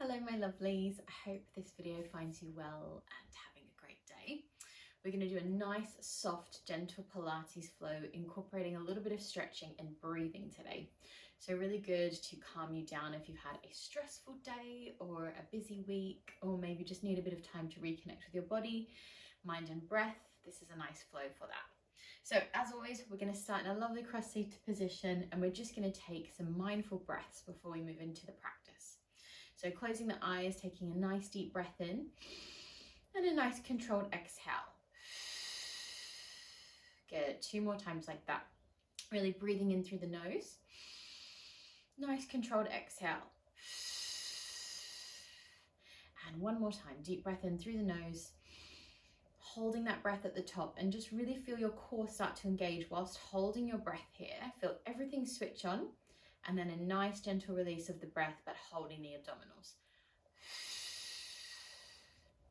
Hello my lovelies, I hope this video finds you well and having a great day. We're going to do a nice, soft, gentle Pilates flow, incorporating a little bit of stretching and breathing today. So really good to calm you down if you've had a stressful day or a busy week, or maybe just need a bit of time to reconnect with your body, mind and breath. This is a nice flow for that. So as always, we're going to start in a lovely cross-seated position, and we're just going to take some mindful breaths before we move into the practice. So closing the eyes, taking a nice deep breath in and a nice controlled exhale. Good, 2 more times like that. Really breathing in through the nose. Nice controlled exhale. And 1 more time, deep breath in through the nose. Holding that breath at the top, and just really feel your core start to engage whilst holding your breath here. Feel everything switch on, and then a nice gentle release of the breath, but holding the abdominals.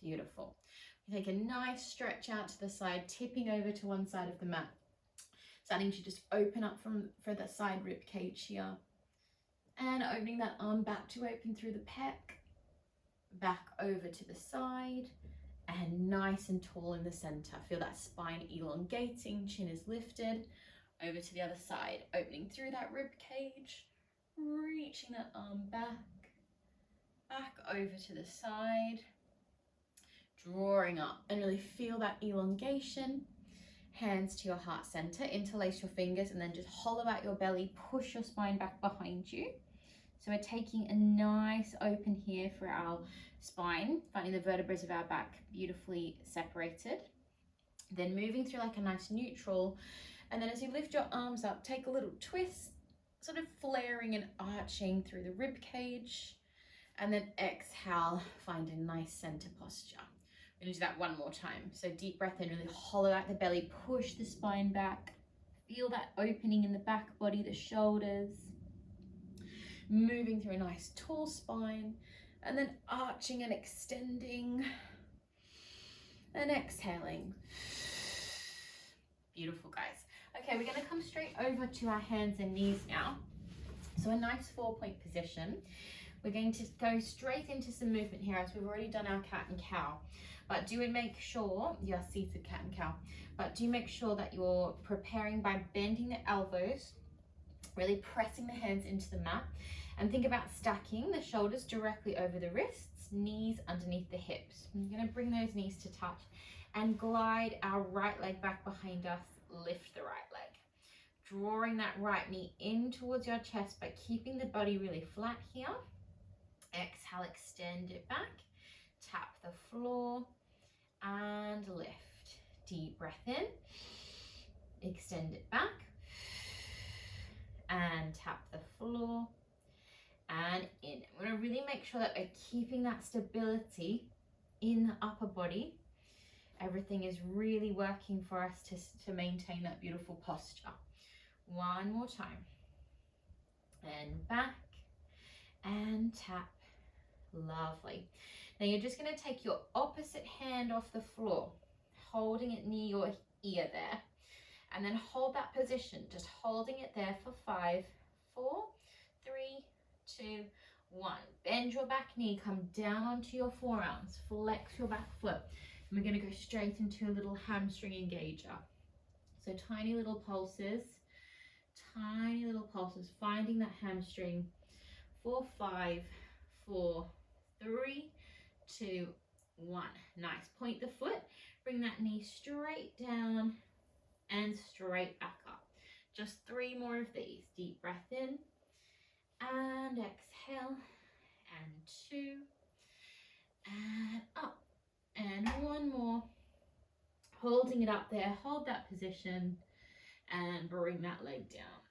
Beautiful. Take a nice stretch out to the side, tipping over to one side of the mat. Starting to just open up for the side rib cage here. And opening that arm back to open through the pec. Back over to the side. And nice and tall in the center. Feel that spine elongating, chin is lifted. Over to the other side, opening through that rib cage, reaching that arm back over to the side, drawing up, and really feel that elongation. Hands to your heart center, interlace your fingers, and then just hollow out your belly, push your spine back behind you. So we're taking a nice open here for our spine, finding the vertebrae of our back beautifully separated. Then moving through like a nice neutral. And then as you lift your arms up, take a little twist, sort of flaring and arching through the rib cage. And then exhale, find a nice center posture. We're gonna do that 1 more time. So deep breath in, really hollow out the belly, push the spine back. Feel that opening in the back body, the shoulders. Moving through a nice tall spine. And then arching and extending. And exhaling. Beautiful, guys. Okay, we're going to come straight over to our hands and knees now. So a nice 4-point position. We're going to go straight into some movement here, as we've already done our cat and cow. But do make sure, you are seated cat and cow, but do make sure that you're preparing by bending the elbows, really pressing the hands into the mat, and think about stacking the shoulders directly over the wrists, knees underneath the hips. I'm going to bring those knees to touch and glide our right leg back behind us. Lift the right leg, drawing that right knee in towards your chest, but keeping the body really flat here. Exhale, extend it back, tap the floor and lift. Deep breath in, extend it back and tap the floor and in. We're going to really make sure that we're keeping that stability in the upper body. Everything is really working for us to maintain that beautiful posture. 1 more time. And back and tap. Lovely. Now you're just going to take your opposite hand off the floor, holding it near your ear there. And then hold that position, just holding it there for 5, 4, 3, 2, 1. Bend your back knee, come down onto your forearms, flex your back foot. And we're going to go straight into a little hamstring engager. So tiny little pulses, finding that hamstring for 5, 4, 3, 2, 1. Nice. Point the foot, bring that knee straight down and straight back up. Just 3 more of these. Deep breath in and exhale, and 2 and up. And 1 more, holding it up there, hold that position and bring that leg down.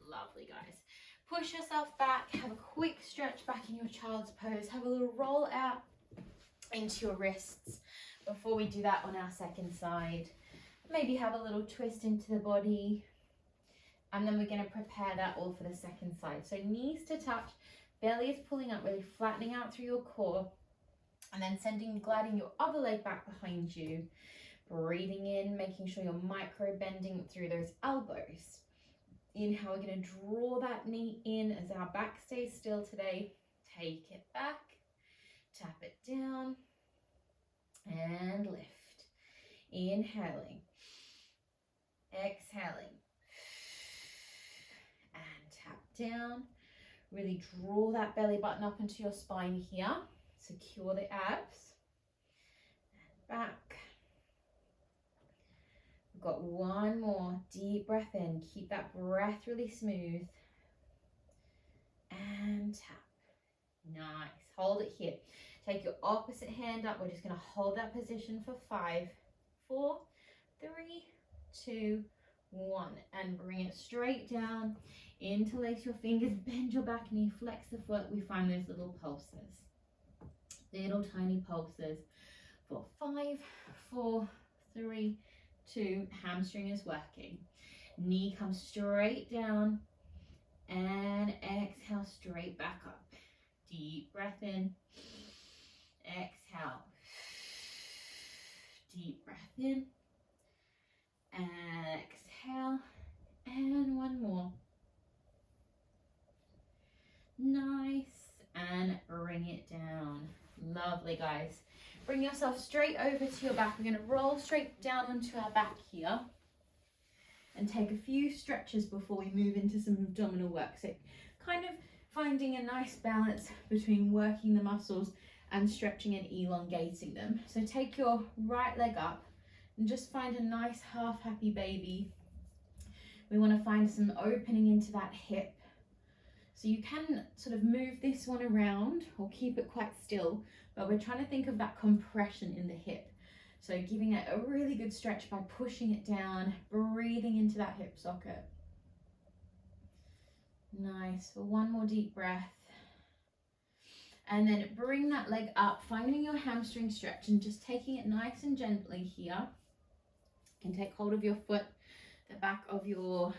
Lovely, guys. Push yourself back, have a quick stretch back in your child's pose, have a little roll out into your wrists before we do that on our second side. Maybe have a little twist into the body, and then we're going to prepare that all for the second side. So knees to touch, belly is pulling up, really flattening out through your core. And then gliding your other leg back behind you. Breathing in, making sure you're micro bending through those elbows. Inhale, we're going to draw that knee in as our back stays still today. Take it back tap it down and lift. Inhaling, exhaling, and tap down. Really draw that belly button up into your spine here. Secure the abs. And back. We've got one more deep breath in. Keep that breath really smooth. And tap. Nice. Hold it here. Take your opposite hand up. We're just going to hold that position for 5, 4, 3, 2, 1. And bring it straight down. Interlace your fingers, bend your back knee, flex the foot. We find those little pulses. Little tiny pulses. For 5, 4, 3, 2. Hamstring is working. Knee comes straight down. And exhale straight back up. Deep breath in. Exhale. Deep breath in. Exhale. And one more. Nice. And bring it down. Lovely, guys. Bring yourself straight over to your back. We're going to roll straight down onto our back here. And take a few stretches before we move into some abdominal work. So kind of finding a nice balance between working the muscles and stretching and elongating them. So take your right leg up and just find a nice half happy baby. We want to find some opening into that hip. So you can sort of move this one around or keep it quite still, but we're trying to think of that compression in the hip. So giving it a really good stretch by pushing it down, breathing into that hip socket. Nice. For one more deep breath. And then bring that leg up, finding your hamstring stretch and just taking it nice and gently here. You can take hold of your foot, the back of your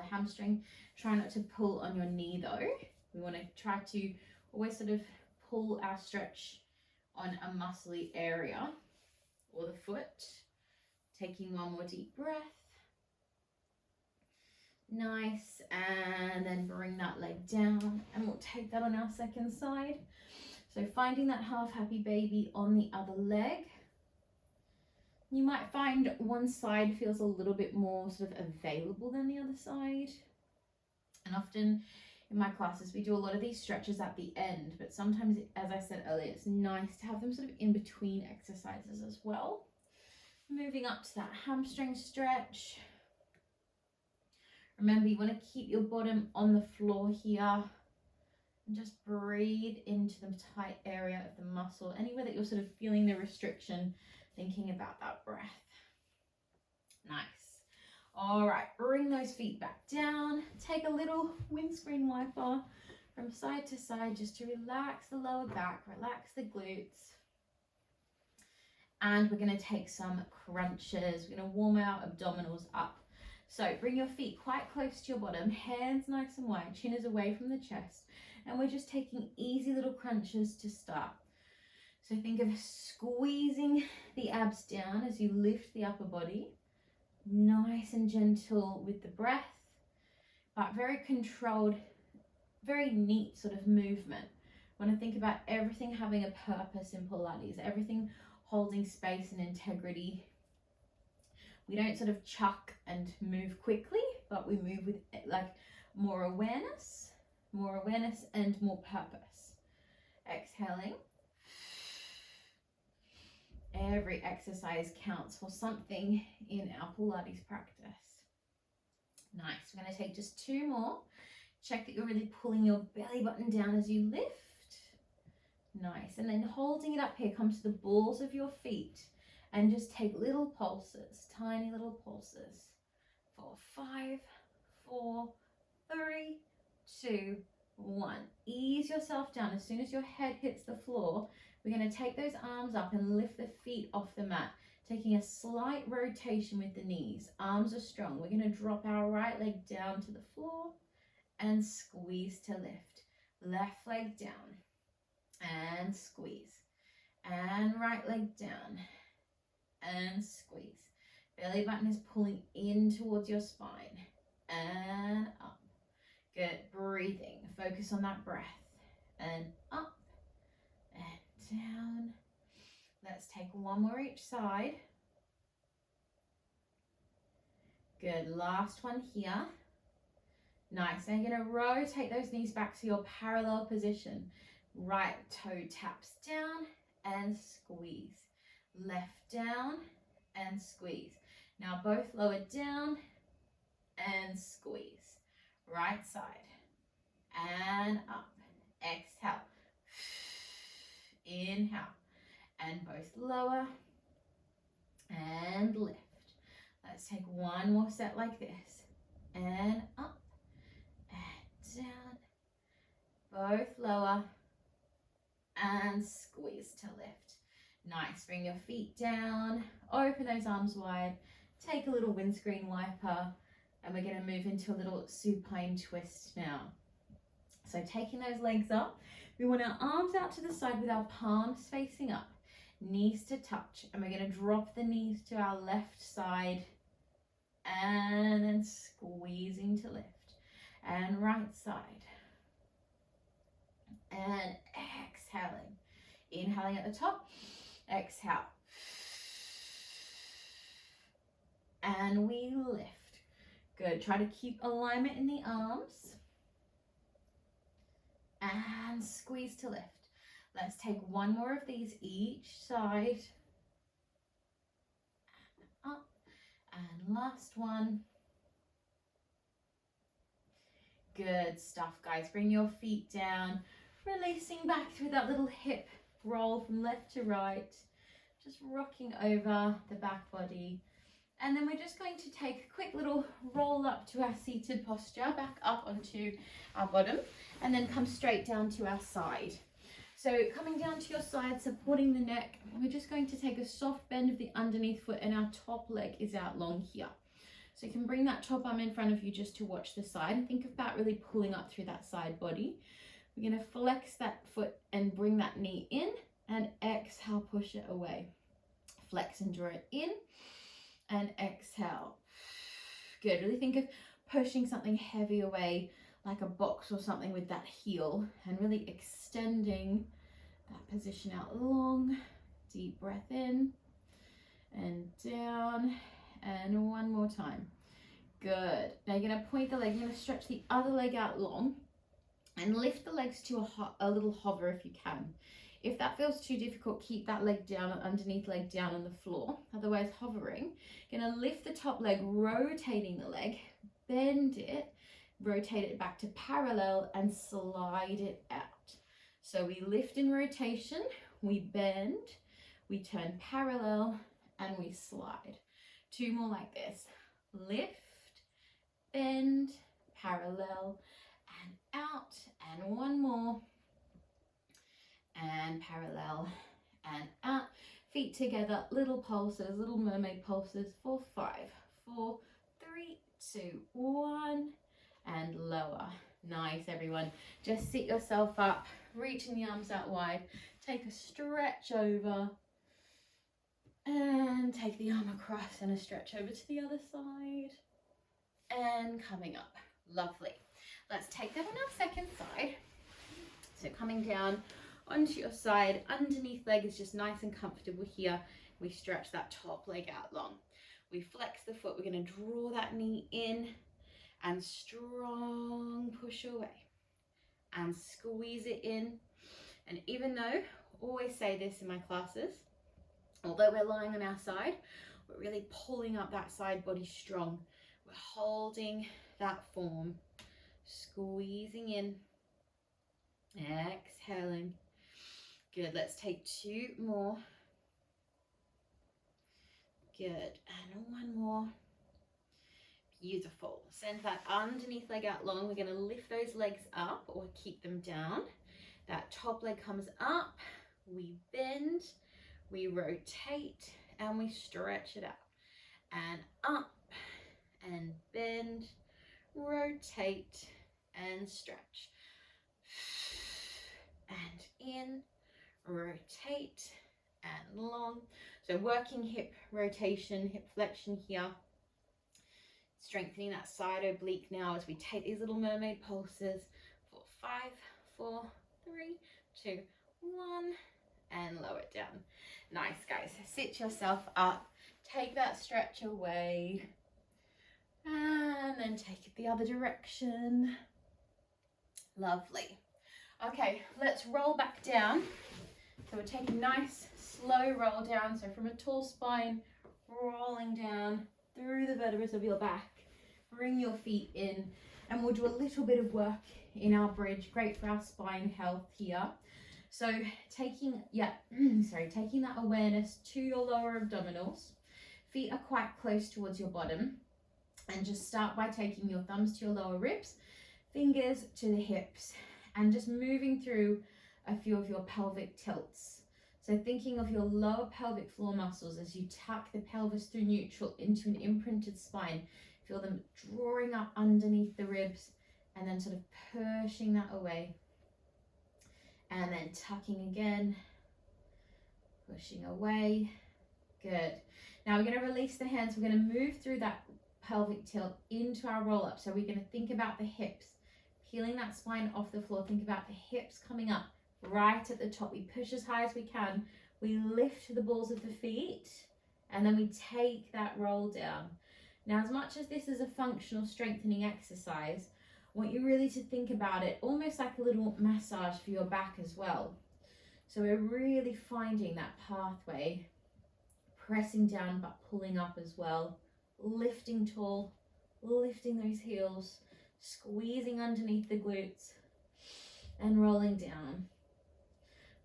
hamstring. Try not to pull on your knee though. We want to try to always sort of pull our stretch on a muscly area or the foot. Taking one more deep breath. Nice. And then bring that leg down and we'll take that on our second side. So finding that half happy baby on the other leg. You might find one side feels a little bit more sort of available than the other side. And often in my classes, we do a lot of these stretches at the end, but sometimes, as I said earlier, it's nice to have them sort of in between exercises as well. Moving up to that hamstring stretch. Remember, you want to keep your bottom on the floor here and just breathe into the tight area of the muscle, anywhere that you're sort of feeling the restriction, thinking about that breath. Nice. All right, bring those feet back down. Take a little windscreen wiper from side to side just to relax the lower back, relax the glutes. And we're going to take some crunches. We're going to warm our abdominals up. So bring your feet quite close to your bottom, hands nice and wide, chin is away from the chest. And we're just taking easy little crunches to start. So think of squeezing the abs down as you lift the upper body. Nice and gentle with the breath, but very controlled, very neat sort of movement. Want to think about everything having a purpose in Pilates, everything holding space and integrity. We don't sort of chuck and move quickly, but we move with like more awareness and more purpose. Exhaling. Every exercise counts for something in our Pilates practice. Nice. We're going to take just 2 more. Check that you're really pulling your belly button down as you lift. Nice. And then holding it up here, come to the balls of your feet and just take little pulses, tiny little pulses. For 5, 4, 3, 2, 1. Ease yourself down. As soon as your head hits the floor, we're going to take those arms up and lift the feet off the mat, taking a slight rotation with the knees. Arms are strong. We're going to drop our right leg down to the floor and squeeze to lift. Left leg down and squeeze. And right leg down and squeeze. Belly button is pulling in towards your spine and up. Good. Breathing. Focus on that breath. And up and Let's take one more each side. Good, last one here. Nice, now you're gonna rotate those knees back to your parallel position. Right toe taps down and squeeze. Left down and squeeze. Now both lower down and squeeze. Right side and up. Exhale. Inhale. And both lower and lift. Let's take one more set like this. And up and down. Both lower and squeeze to lift. Nice, bring your feet down, open those arms wide, take a little windscreen wiper, and we're gonna move into a little supine twist now. So taking those legs up, we want our arms out to the side with our palms facing up, knees to touch, and we're gonna drop the knees to our left side, and then squeezing to lift, and right side, and exhaling. Inhaling at the top, exhale. And we lift. Good, try to keep alignment in the arms. And squeeze to lift. Let's take one more of these each side. And up, and last one. Good stuff, guys. Bring your feet down, releasing back through that little hip roll from left to right, just rocking over the back body. And then we're just going to take a quick little roll up to our seated posture, back up onto our bottom, and then come straight down to our side. So coming down to your side, supporting the neck, we're just going to take a soft bend of the underneath foot, and our top leg is out long here. So you can bring that top arm in front of you just to watch the side, and think about really pulling up through that side body. We're going to flex that foot and bring that knee in, and exhale, push it away. Flex and draw it in, and exhale. Good, really think of pushing something heavy away, like a box or something with that heel, and really extending that position out long. Deep breath in, and down, and one more time. Good, now you're going to point the leg, you're going to stretch the other leg out long, and lift the legs to a little hover if you can. If that feels too difficult, keep that leg down, underneath leg down on the floor. Otherwise, hovering. Gonna lift the top leg, rotating the leg, bend it, rotate it back to parallel, and slide it out. So we lift in rotation, we bend, we turn parallel, and we slide. Two more like this. Lift, bend, parallel, and out, and one more, and parallel, and out. Feet together, little pulses, little mermaid pulses for 5, 4, 3, 2, 1, and lower. Nice, everyone. Just sit yourself up, reaching the arms out wide, take a stretch over, and take the arm across, and a stretch over to the other side, and coming up. Lovely. Let's take that on our second side. So coming down onto your side, underneath leg is just nice and comfortable here. We stretch that top leg out long. We flex the foot, we're going to draw that knee in, and strong push away, and squeeze it in. And even though, always say this in my classes, although we're lying on our side, we're really pulling up that side body strong. We're holding that form, squeezing in, exhaling. Good, let's take 2 more. Good, and one more. Beautiful. Send that underneath leg out long. We're going to lift those legs up or keep them down. That top leg comes up, we bend, we rotate, and we stretch it out. And up, and bend, rotate, and stretch. And in, rotate, and long. So working hip rotation, hip flexion here. Strengthening that side oblique now as we take these little mermaid pulses for 5, 4, 3, 2, 1, and lower it down. Nice, guys. Sit yourself up, take that stretch away, and then take it the other direction. Lovely. Okay, let's roll back down. So we're taking a nice slow roll down. So from a tall spine, rolling down through the vertebrae of your back. Bring your feet in, and we'll do a little bit of work in our bridge. Great for our spine health here. So taking that awareness to your lower abdominals. Feet are quite close towards your bottom, and just start by taking your thumbs to your lower ribs, fingers to the hips, and just moving through a few of your pelvic tilts. So thinking of your lower pelvic floor muscles as you tuck the pelvis through neutral into an imprinted spine. Feel them drawing up underneath the ribs and then sort of pushing that away. And then tucking again, pushing away. Good. Now we're going to release the hands. We're going to move through that pelvic tilt into our roll up. So we're going to think about the hips, peeling that spine off the floor. Think about the hips coming up right at the top. We push as high as we can. We lift the balls of the feet, and then we take that roll down. Now, as much as this is a functional strengthening exercise, I want you really to think about it almost like a little massage for your back as well. So we're really finding that pathway, pressing down but pulling up as well, lifting tall, lifting those heels, squeezing underneath the glutes, and rolling down.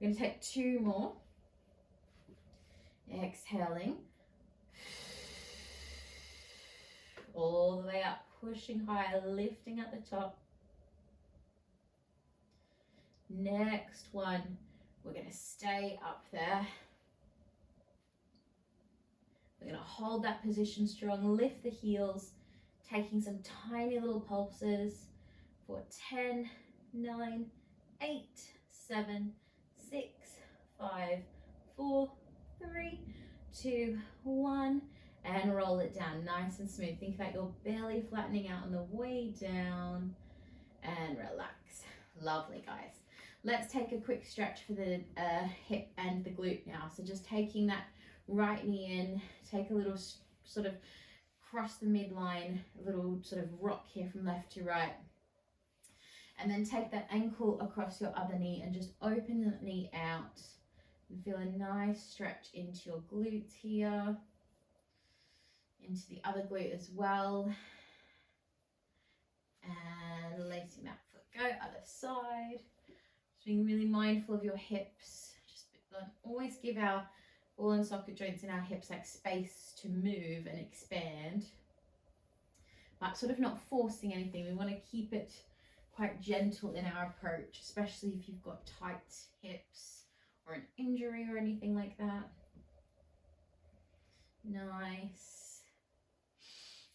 We're going to take 2 more. Exhaling. All the way up, pushing higher, lifting at the top. Next one, we're going to stay up there. We're going to hold that position strong, lift the heels, taking some tiny little pulses for 10, 9, 8, 7, 6, 5, 4, 3, 2, 1, and roll it down nice and smooth. Think about your belly flattening out on the way down, and relax. Lovely, guys. Let's take a quick stretch for the hip and the glute now. So just taking that right knee in, take a little sort of cross the midline, a little sort of rock here from left to right. And then take that ankle across your other knee and just open the knee out. And feel a nice stretch into your glutes here, into the other glute as well. And letting that foot go, other side. Just being really mindful of your hips. Just always give our ball and socket joints in our hips like space to move and expand, but sort of not forcing anything. We want to keep it quite gentle in our approach, especially if you've got tight hips or an injury or anything like that. Nice.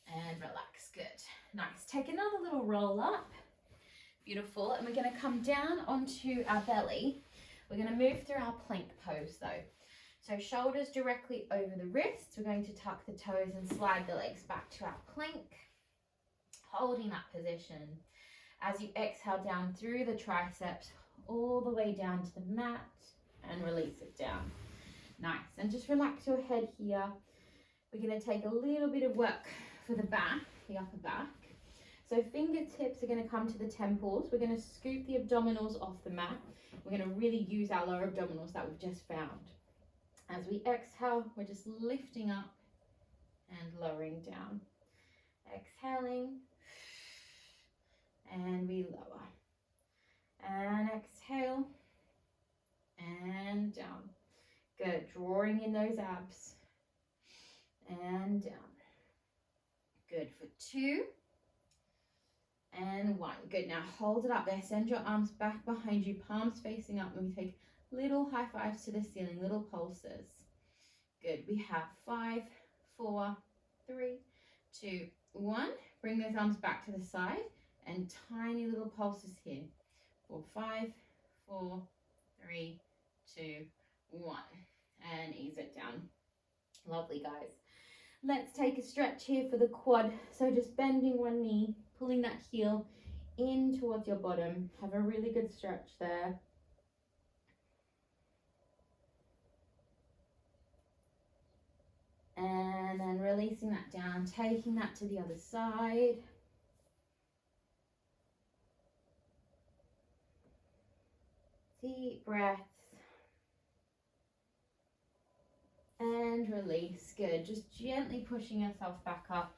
And relax. Good. Nice. Take another little roll up. Beautiful. And we're going to come down onto our belly. We're going to move through our plank pose though. So shoulders directly over the wrists. We're going to tuck the toes and slide the legs back to our plank. Holding that position. As you exhale down through the triceps, all the way down to the mat, and release it down. Nice. And just relax your head here. We're going to take a little bit of work for the back, the upper back. So fingertips are going to come to the temples. We're going to scoop the abdominals off the mat. We're going to really use our lower abdominals that we've just found. As we exhale, we're just lifting up and lowering down. Exhaling. And we lower. And exhale. And down. Good. Drawing in those abs. And down. Good for 2. And 1. Good. Now hold it up there. Send your arms back behind you, palms facing up, and we take little high fives to the ceiling, little pulses. Good. We have 5, 4, 3, 2, 1. Bring those arms back to the side and tiny little pulses here. 4, 5, 4, 3, 2, 1. And ease it down. Lovely, guys. Let's take a stretch here for the quad. So just bending one knee, pulling that heel in towards your bottom. Have a really good stretch there. And taking that to the other side. Deep breaths. And release. Good. Just gently pushing yourself back up.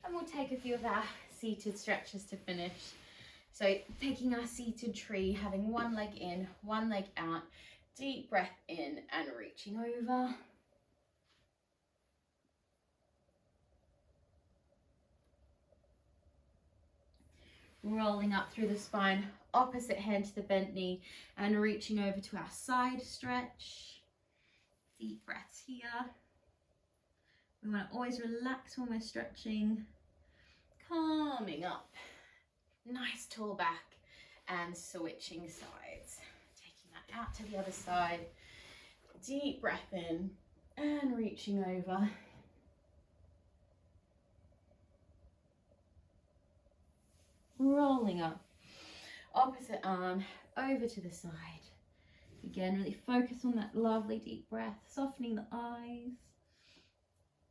And we'll take a few of our seated stretches to finish. So taking our seated tree, having one leg in, one leg out. Deep breath in and reaching over. Rolling up through the spine, opposite hand to the bent knee, and reaching over to our side stretch. Deep breaths here. We want to always relax when we're stretching. Coming up. Nice tall back and switching sides. Taking that out to the other side. Deep breath in and reaching over. Rolling up, opposite arm over to the side. Again, really focus on that lovely deep breath, softening the eyes,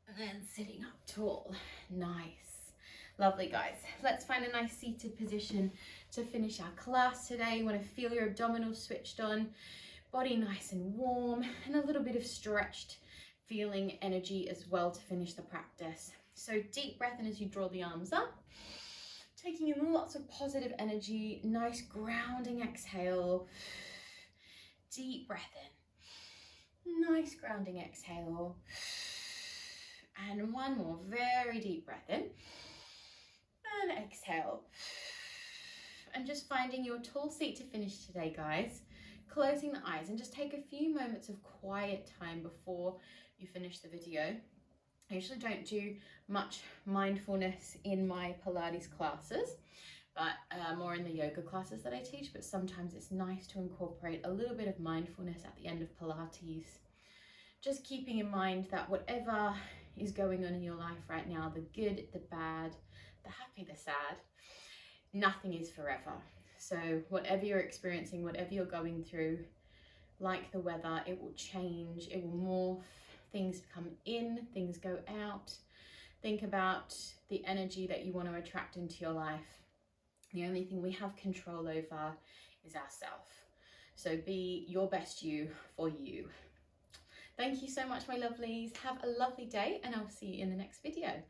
and then sitting up tall. Nice. Lovely, guys. Let's find a nice seated position to finish our class today. You want to feel your abdominals switched on, body nice and warm, and a little bit of stretched feeling energy as well to finish the practice. So deep breath in as you draw the arms up. Taking in lots of positive energy, nice grounding exhale. Deep breath in. Nice grounding exhale. And one more very deep breath in. And exhale. And just finding your tall seat to finish today, guys. Closing the eyes and just take a few moments of quiet time before you finish the video. I usually don't do much mindfulness in my Pilates classes, but more in the yoga classes that I teach, but sometimes it's nice to incorporate a little bit of mindfulness at the end of Pilates. Just keeping in mind that whatever is going on in your life right now, the good, the bad, the happy, the sad, nothing is forever. So whatever you're experiencing, whatever you're going through, like the weather, it will change, it will morph. Things come in, things go out. Think about the energy that you want to attract into your life. The only thing we have control over is ourselves. So be your best you for you. Thank you so much, my lovelies. Have a lovely day, and I'll see you in the next video.